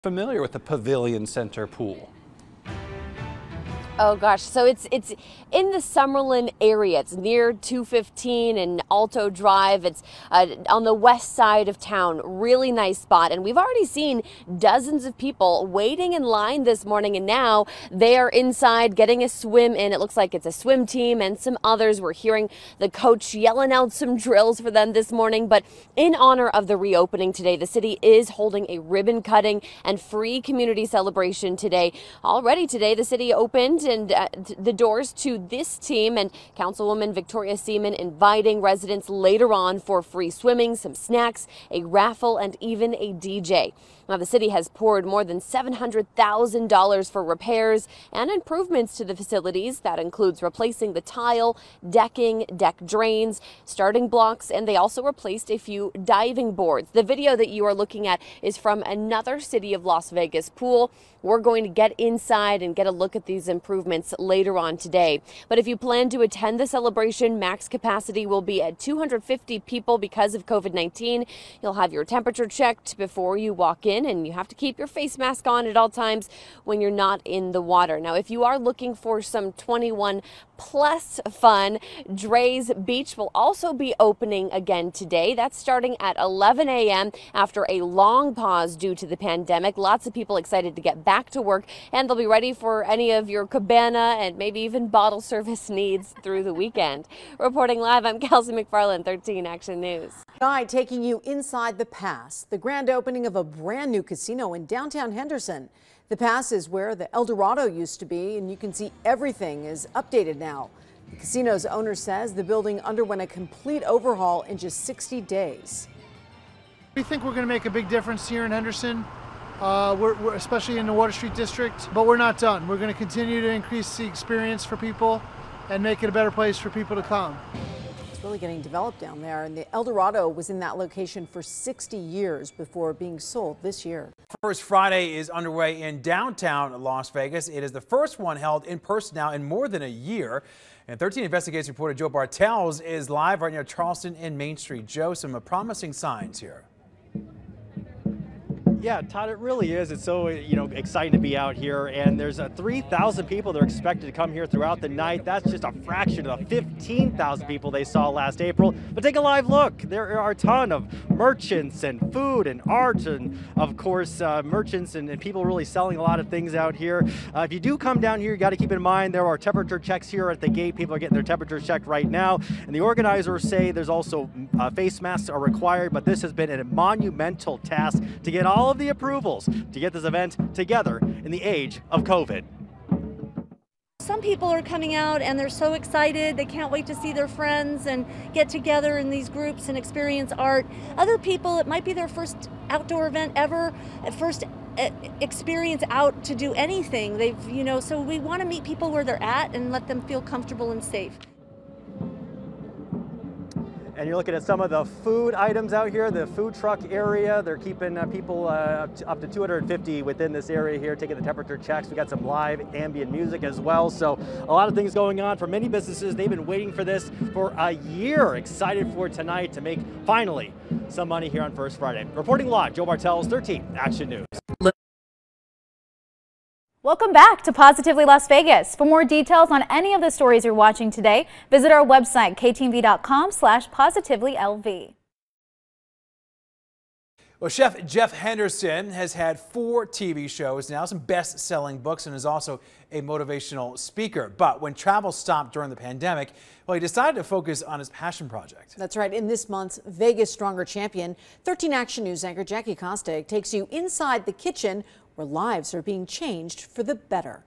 familiar with the Pavilion Center pool. Oh gosh, so it's in the Summerlin area. It's near 215 and Alto Drive. It's on the west side of town. Really nice spot. And we've already seen dozens of people waiting in line this morning, and now they are inside getting a swim in. It looks like it's a swim team and some others. We're hearing the coach yelling out some drills for them this morning. But in honor of the reopening today, the city is holding a ribbon cutting and free community celebration today. Already today, the city opened and the doors to this team, and Councilwoman Victoria Seaman inviting residents later on for free swimming, some snacks, a raffle, and even a DJ. Now, the city has poured more than $700,000 for repairs and improvements to the facilities. That includes replacing the tile, decking, deck drains, starting blocks, and they also replaced a few diving boards. The video that you are looking at is from another City of Las Vegas pool. We're going to get inside and get a look at these improvements later on today. But if you plan to attend the celebration, max capacity will be at 250 people because of COVID-19. You'll have your temperature checked before you walk in, and you have to keep your face mask on at all times when you're not in the water. Now, if you are looking for some 21 plus fun, Drai's Beach will also be opening again today. That's starting at 11 a.m. after a long pause due to the pandemic. Lots of people excited to get back to work, and they'll be ready for any of your cabana and maybe even bottle service needs through the weekend. Reporting live, I'm Kelsey McFarland, 13 Action News. Tonight, taking you inside the Pass, the grand opening of a brand new casino in downtown Henderson. The Pass is where the El Dorado used to be, and you can see everything is updated now. The casino's owner says the building underwent a complete overhaul in just 60 days. We think we're going to make a big difference here in Henderson, we're especially in the Water Street District, but we're not done. We're going to continue to increase the experience for people and make it a better place for people to come. It's really getting developed down there, and the El Dorado was in that location for 60 years before being sold this year. First Friday is underway in downtown Las Vegas. It is the first one held in person now in more than a year. And 13 Investigates reporter Joe Bartels is live right near Charleston and Main Street. Joe, some promising signs here. Yeah, Todd, it really is. It's so, exciting to be out here. And there's 3,000 people that are expected to come here throughout the night. That's just a fraction of the 15,000 people they saw last April. But take a live look. There are a ton of merchants and food and art and, of course, merchants and people really selling a lot of things out here. If you do come down here, you got to keep in mind there are temperature checks here at the gate. People are getting their temperature checked right now. And the organizers say there's also face masks are required. But this has been a monumental task to get all of the approvals to get this event together in the age of COVID. Some people are coming out and they're so excited. They can't wait to see their friends and get together in these groups and experience art. Other people, it might be their first outdoor event ever, first experience out to do anything. So we want to meet people where they're at and let them feel comfortable and safe. And you're looking at some of the food items out here, the food truck area. They're keeping people up to 250 within this area here, taking the temperature checks. We got some live ambient music as well. So a lot of things going on for many businesses. They've been waiting for this for a year. Excited for tonight to make finally some money here on First Friday. Reporting live, Joe Bartels, 13 Action News. Welcome back to Positively Las Vegas. For more details on any of the stories you're watching today, visit our website, ktv.com/positivelylv. Well, Chef Jeff Henderson has had 4 TV shows now, some best-selling books, and is also a motivational speaker. But when travel stopped during the pandemic, well, he decided to focus on his passion project. That's right. In this month's Vegas Stronger Champion, 13 Action News anchor Jackie Kostek takes you inside the kitchen where lives are being changed for the better.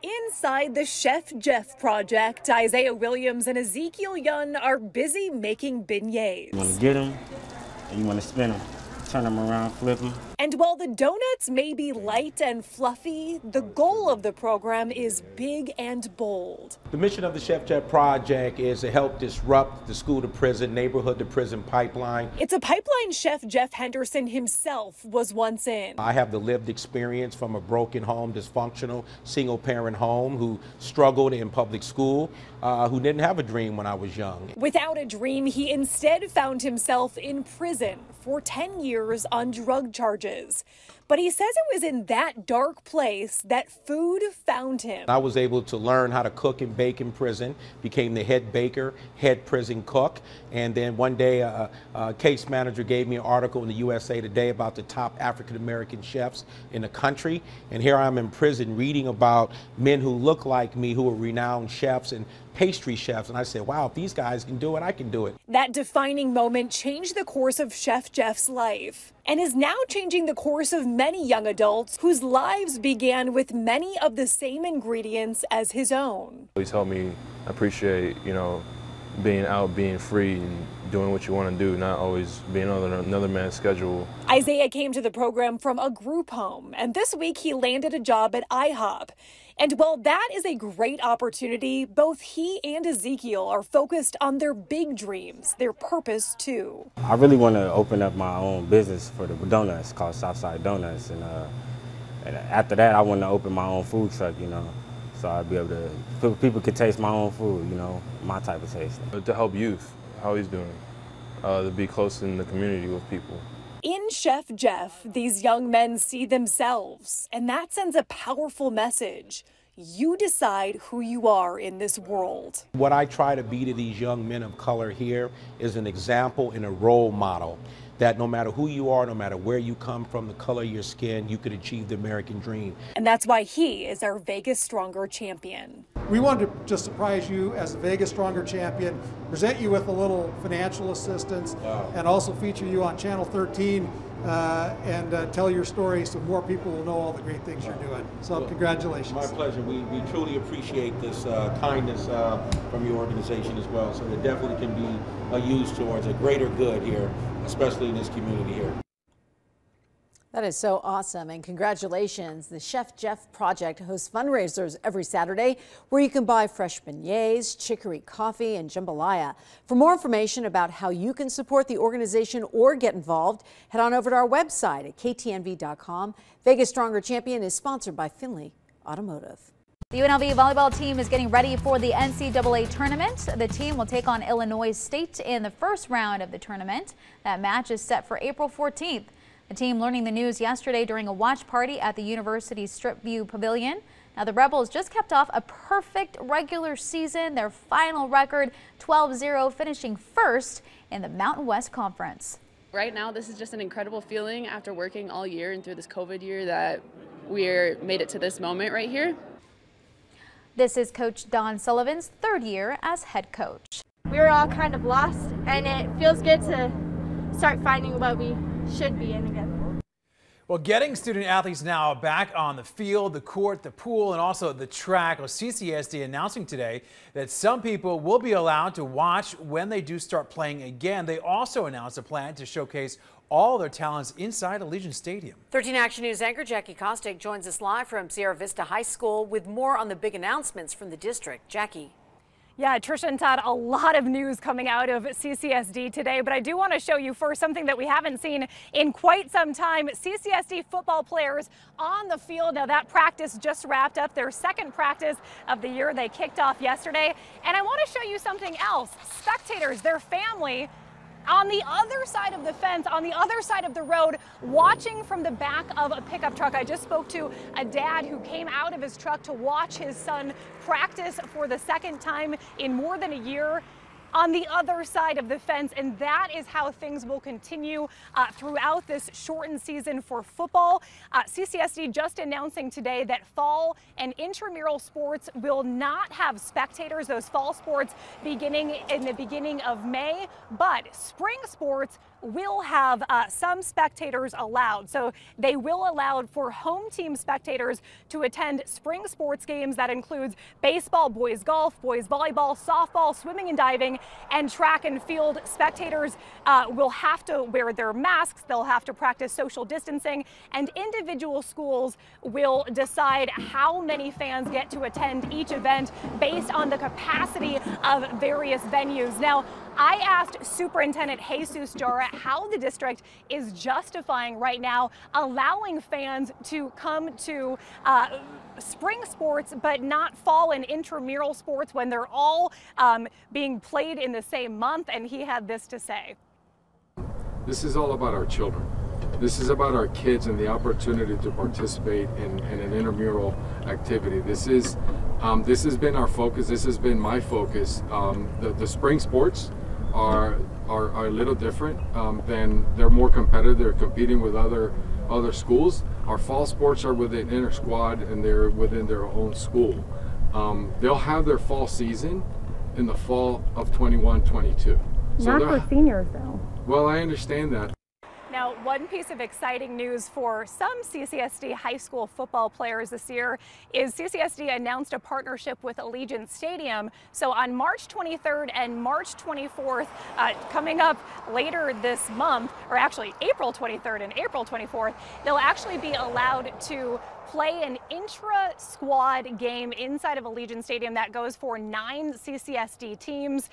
Inside the Chef Jeff project, Isaiah Williams and Ezekiel Yun are busy making beignets. You want to get them and you want to spin them. Turn them around, flip them. And while the donuts may be light and fluffy, the goal of the program is big and bold. The mission of the Chef Jeff Project is to help disrupt the school to prison, neighborhood to prison pipeline. It's a pipeline Chef Jeff Henderson himself was once in. I have the lived experience from a broken home, dysfunctional, single parent home who struggled in public school, who didn't have a dream when I was young. Without a dream, he instead found himself in prison for 10 years on drug charges. But he says it was in that dark place that food found him. I was able to learn how to cook and bake in prison, became the head baker, head prison cook, and then one day a case manager gave me an article in the USA Today about the top African-American chefs in the country, and here I am in prison reading about men who look like me, who are renowned chefs and pastry chefs, and I said, wow, if these guys can do it, I can do it. That defining moment changed the course of Chef Jeff's life and is now changing the course of many young adults whose lives began with many of the same ingredients as his own. He's helped me appreciate, being out, being free, and doing what you want to do, not always being on another man's schedule. Isaiah came to the program from a group home, and this week he landed a job at IHOP. And while that is a great opportunity, both he and Ezekiel are focused on their big dreams, their purpose too. I really want to open up my own business for the donuts called Southside Donuts, and after that I want to open my own food truck, so I'd be able to, people could taste my own food, my type of taste. To help youth, how he's doing, to be close in the community with people. In Chef Jeff, these young men see themselves, and that sends a powerful message. You decide who you are in this world. What I try to be to these young men of color here is an example and a role model that no matter who you are, no matter where you come from, the color of your skin, you could achieve the American dream. And that's why he is our Vegas Stronger champion. We wanted to just surprise you as a Vegas Stronger champion, present you with a little financial assistance, and also feature you on Channel 13 and tell your story so more people will know all the great things you're doing. So congratulations. My pleasure. We truly appreciate this kindness from your organization as well. So it definitely can be used towards a greater good here, especially in this community here. That is so awesome, and congratulations. The Chef Jeff Project hosts fundraisers every Saturday where you can buy fresh beignets, chicory coffee, and jambalaya. For more information about how you can support the organization or get involved, head on over to our website at ktnv.com. Vegas Stronger Champion is sponsored by Finley Automotive. The UNLV volleyball team is getting ready for the NCAA tournament. The team will take on Illinois State in the first round of the tournament. That match is set for April 14th. The team learning the news yesterday during a watch party at the university's Strip View Pavilion. Now, the Rebels just kept off a perfect regular season, their final record 12-0, finishing first in the Mountain West Conference. Right now, this is just an incredible feeling after working all year and through this COVID year that we're made it to this moment right here. This is Coach Dawn Sullivan's third year as head coach. We were all kind of lost, and it feels good to start finding what we should be in again. Well, getting student athletes now back on the field, the court, the pool, and also the track. Well, CCSD announcing today that some people will be allowed to watch when they do start playing again. They also announced a plan to showcase all their talents inside Allegiant Stadium. 13 Action News anchor Jackie Kostick joins us live from Sierra Vista High School with more on the big announcements from the district. Jackie. Yeah, Trisha and Todd, a lot of news coming out of CCSD today, but I do want to show you first something that we haven't seen in quite some time. CCSD football players on the field. Now that practice just wrapped up, their second practice of the year. They kicked off yesterday. And I want to show you something else. Spectators, their family, on the other side of the fence, on the other side of the road, watching from the back of a pickup truck. I just spoke to a dad who came out of his truck to watch his son practice for the second time in more than a year on the other side of the fence, and that is how things will continue throughout this shortened season for football. CCSD just announcing today that fall and intramural sports will not have spectators, those fall sports beginning in the beginning of May, but spring sports will have some spectators allowed. So they will allow for home team spectators to attend spring sports games. That includes baseball, boys golf, boys volleyball, softball, swimming and diving, and track and field. Spectators will have to wear their masks. They'll have to practice social distancing, and individual schools will decide how many fans get to attend each event based on the capacity of various venues. Now, I asked Superintendent Jesus Jara how the district is justifying right now allowing fans to come to spring sports but not fall and intramural sports when they're all being played in the same month, and he had this to say. This is all about our children. This is about our kids and the opportunity to participate in an intramural activity. This has been our focus. This has been my focus. The spring sports are a little different. They're more competitive. They're competing with other schools. Our fall sports are within inter squad and they're within their own school. They'll have their fall season in the fall of 21-22. Not for seniors though. Well, I understand that. Now, one piece of exciting news for some CCSD high school football players this year is CCSD announced a partnership with Allegiant Stadium. So on March 23rd and March 24th, coming up later this month, or actually April 23rd and April 24th, they'll actually be allowed to play an intra-squad game inside of Allegiant Stadium that goes for 9 CCSD teams.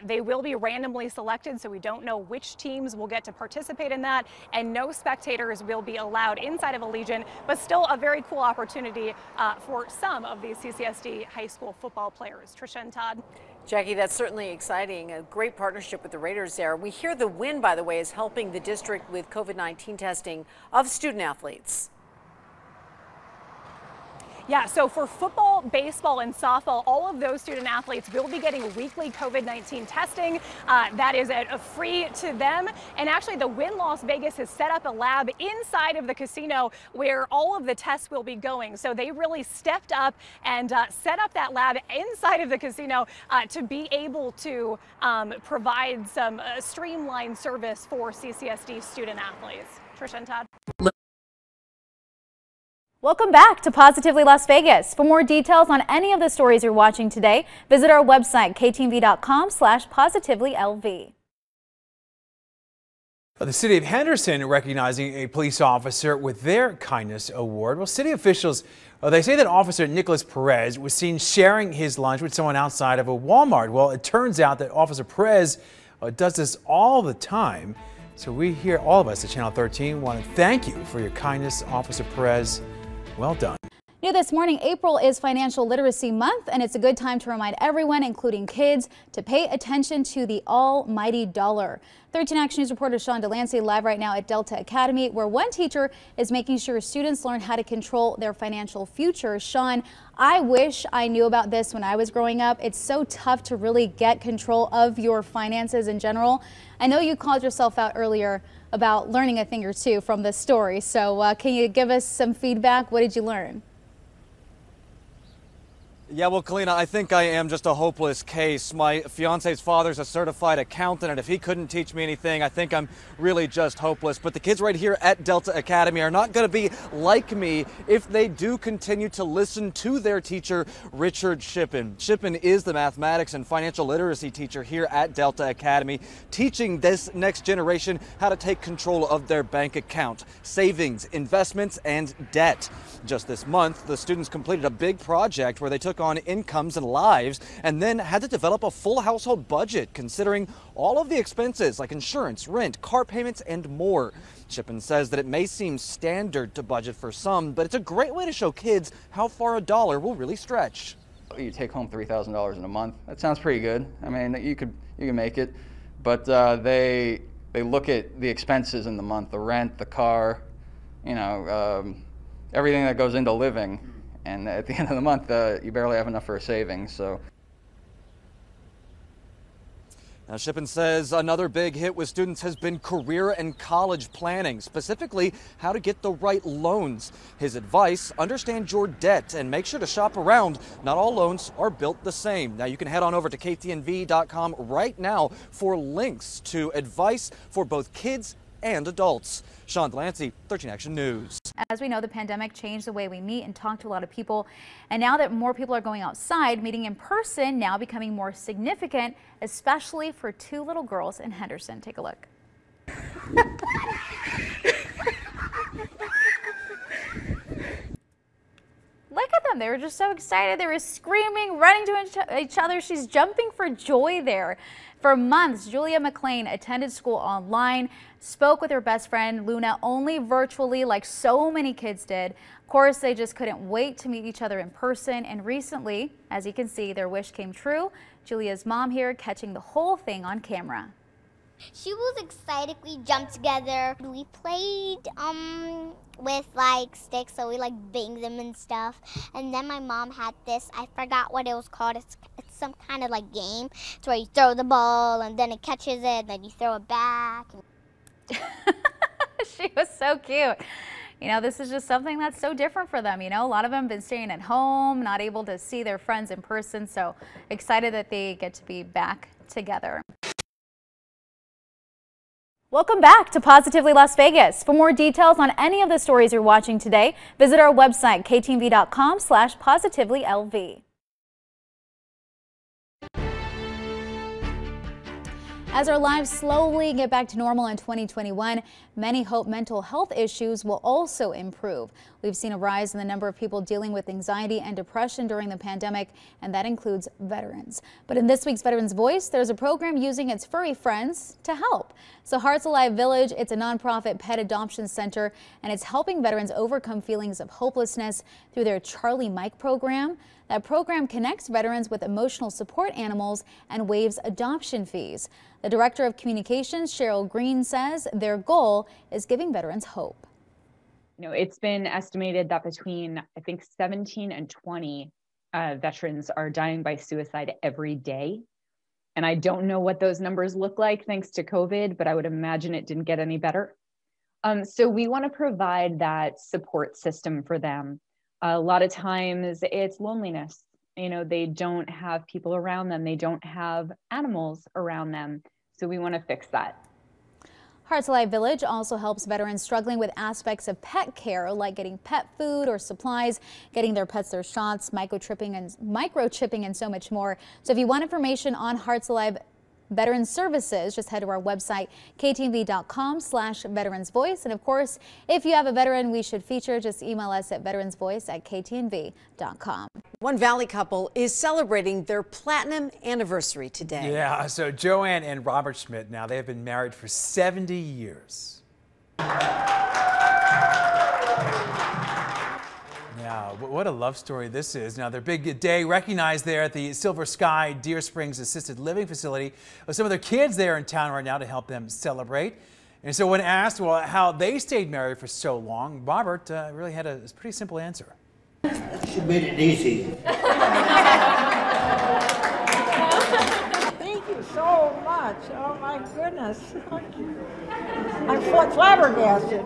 They will be randomly selected, so we don't know which teams will get to participate in that, and no spectators will be allowed inside of Allegiant, but still a very cool opportunity for some of these CCSD high school football players. Trisha and Todd. Jackie, that's certainly exciting. A great partnership with the Raiders there. We hear the win, by the way, is helping the district with COVID-19 testing of student athletes. Yeah, so for football, baseball, and softball, all of those student athletes will be getting weekly COVID-19 testing. That is free to them. And actually, the Wynn Las Vegas has set up a lab inside of the casino where all of the tests will be going. So they really stepped up and set up that lab inside of the casino to be able to provide some streamlined service for CCSD student athletes. Trisha and Todd. Welcome back to Positively Las Vegas. For more details on any of the stories you're watching today, visit our website, ktv.com/positivelylv. The city of Henderson recognizing a police officer with their kindness award. Well, city officials, they say that Officer Nicholas Perez was seen sharing his lunch with someone outside of a Walmart. Well, it turns out that Officer Perez does this all the time. So we here, all of us at Channel 13, want to thank you for your kindness, Officer Perez. Well done. New this morning, April is Financial Literacy Month, and it's a good time to remind everyone, including kids, to pay attention to the almighty dollar. 13 Action News reporter Sean Delancey live right now at Delta Academy, where one teacher is making sure students learn how to control their financial future. Sean, I wish I knew about this when I was growing up. It's so tough to really get control of your finances in general. I know you called yourself out earlier about learning a thing or two from this story. So can you give us some feedback? What did you learn? Yeah, well, Kalina, I think I am just a hopeless case. My fiance's father's a certified accountant, and if he couldn't teach me anything, I think I'm really just hopeless. But the kids right here at Delta Academy are not going to be like me if they do continue to listen to their teacher, Richard Shippen. Shippen is the mathematics and financial literacy teacher here at Delta Academy, teaching this next generation how to take control of their bank account, savings, investments, and debt. Just this month, the students completed a big project where they took on incomes and lives and then had to develop a full household budget considering all of the expenses like insurance, rent, car payments, and more. Shippen says that it may seem standard to budget for some, but it's a great way to show kids how far a dollar will really stretch. You take home $3,000 in a month. That sounds pretty good. I mean, you can make it, but they look at the expenses in the month, the rent, the car, everything that goes into living. And at the end of the month, you barely have enough for a savings. So. Now, Shippen says another big hit with students has been career and college planning, specifically how to get the right loans. His advice, understand your debt and make sure to shop around. Not all loans are built the same. Now, you can head on over to ktnv.com right now for links to advice for both kids and adults. Sean Delancey, 13 Action News. As we know, the pandemic changed the way we meet and talk to a lot of people. And now that more people are going outside, meeting in person now becoming more significant, especially for 2 little girls in Henderson. Take a look. Look at them. They were just so excited. They were screaming, running to each other. She's jumping for joy there. For months, Julia McLean attended school online, spoke with her best friend Luna only virtually like so many kids did. Of course, they just couldn't wait to meet each other in person. And recently, as you can see, their wish came true. Julia's mom here catching the whole thing on camera. She was excited. We jumped together. We played with like sticks, so we like banged them and stuff. And then my mom had this, I forgot what it was called. It's some kind of like game. It's where you throw the ball and then it catches it, then you throw it back. She was so cute. You know, this is just something that's so different for them. You know, a lot of them have been staying at home, not able to see their friends in person. So excited that they get to be back together. Welcome back to Positively Las Vegas. For more details on any of the stories you're watching today, visit our website, ktnv.com/positivelylv. As our lives slowly get back to normal in 2021, many hope mental health issues will also improve. We've seen a rise in the number of people dealing with anxiety and depression during the pandemic, and that includes veterans. But in this week's Veterans Voice, there's a program using its furry friends to help. So Hearts Alive Village, it's a nonprofit pet adoption center, and it's helping veterans overcome feelings of hopelessness through their Charlie Mike program. That program connects veterans with emotional support animals and waives adoption fees. The Director of Communications, Cheryl Green, says their goal is giving veterans hope. You know, it's been estimated that between, I think, 17 and 20 veterans are dying by suicide every day. And I don't know what those numbers look like thanks to COVID, but I would imagine it didn't get any better. So we want to provide that support system for them. A lot of times it's loneliness. You know, they don't have people around them. They don't have animals around them. So we want to fix that. Hearts Alive Village also helps veterans struggling with aspects of pet care, like getting pet food or supplies, getting their pets their shots, microchipping, and so much more. So if you want information on Hearts Alive Veteran Services, just head to our website, ktnv.com/veteransvoice. And of course, if you have a veteran we should feature, just email us at veteransvoice@ktnv.com. One Valley couple is celebrating their platinum anniversary today. Yeah, so Joanne and Robert Schmidt, now they have been married for 70 years. Yeah, what a love story this is. Now, their big day recognized there at the Silver Sky Deer Springs Assisted Living Facility with some of their kids there in town right now to help them celebrate. And so when asked, well, how they stayed married for so long, Robert really had a pretty simple answer. She made it easy. Thank you so much. Oh, my goodness. I'm flabbergasted.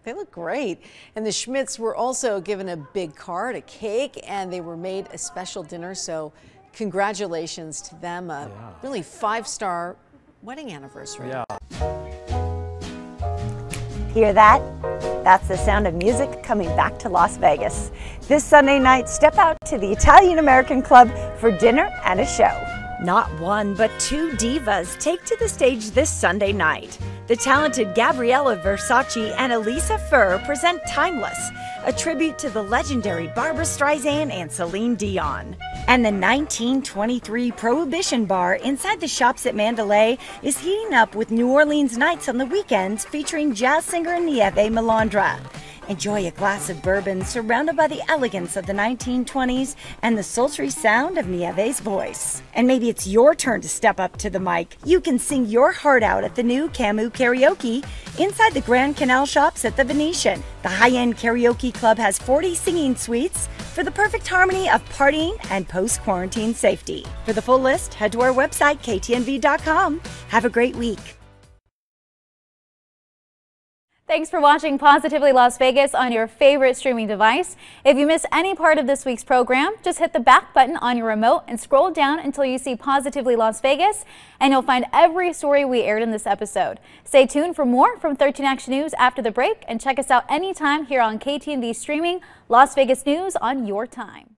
They look great. And the Schmidts were also given a big card, a cake, and they were made a special dinner. So congratulations to them. A really 5-star wedding anniversary. Yeah. Hear that? That's the sound of music coming back to Las Vegas. This Sunday night, step out to the Italian American Club for dinner and a show. Not one, but 2 divas take to the stage this Sunday night. The talented Gabriella Versace and Elisa Fur present Timeless, a tribute to the legendary Barbra Streisand and Celine Dion. And the 1923 Prohibition Bar inside the Shops at Mandalay is heating up with New Orleans nights on the weekends featuring jazz singer Nieve Melandra. Enjoy a glass of bourbon surrounded by the elegance of the 1920s and the sultry sound of Nieve's voice. And maybe it's your turn to step up to the mic. You can sing your heart out at the new Camu Karaoke inside the Grand Canal Shops at the Venetian. The high-end karaoke club has 40 singing suites for the perfect harmony of partying and post-quarantine safety. For the full list, head to our website, ktnv.com. Have a great week. Thanks for watching Positively Las Vegas on your favorite streaming device. If you missed any part of this week's program, just hit the back button on your remote and scroll down until you see Positively Las Vegas, and you'll find every story we aired in this episode. Stay tuned for more from 13 Action News after the break, and check us out anytime here on KTNV Streaming, Las Vegas News on your time.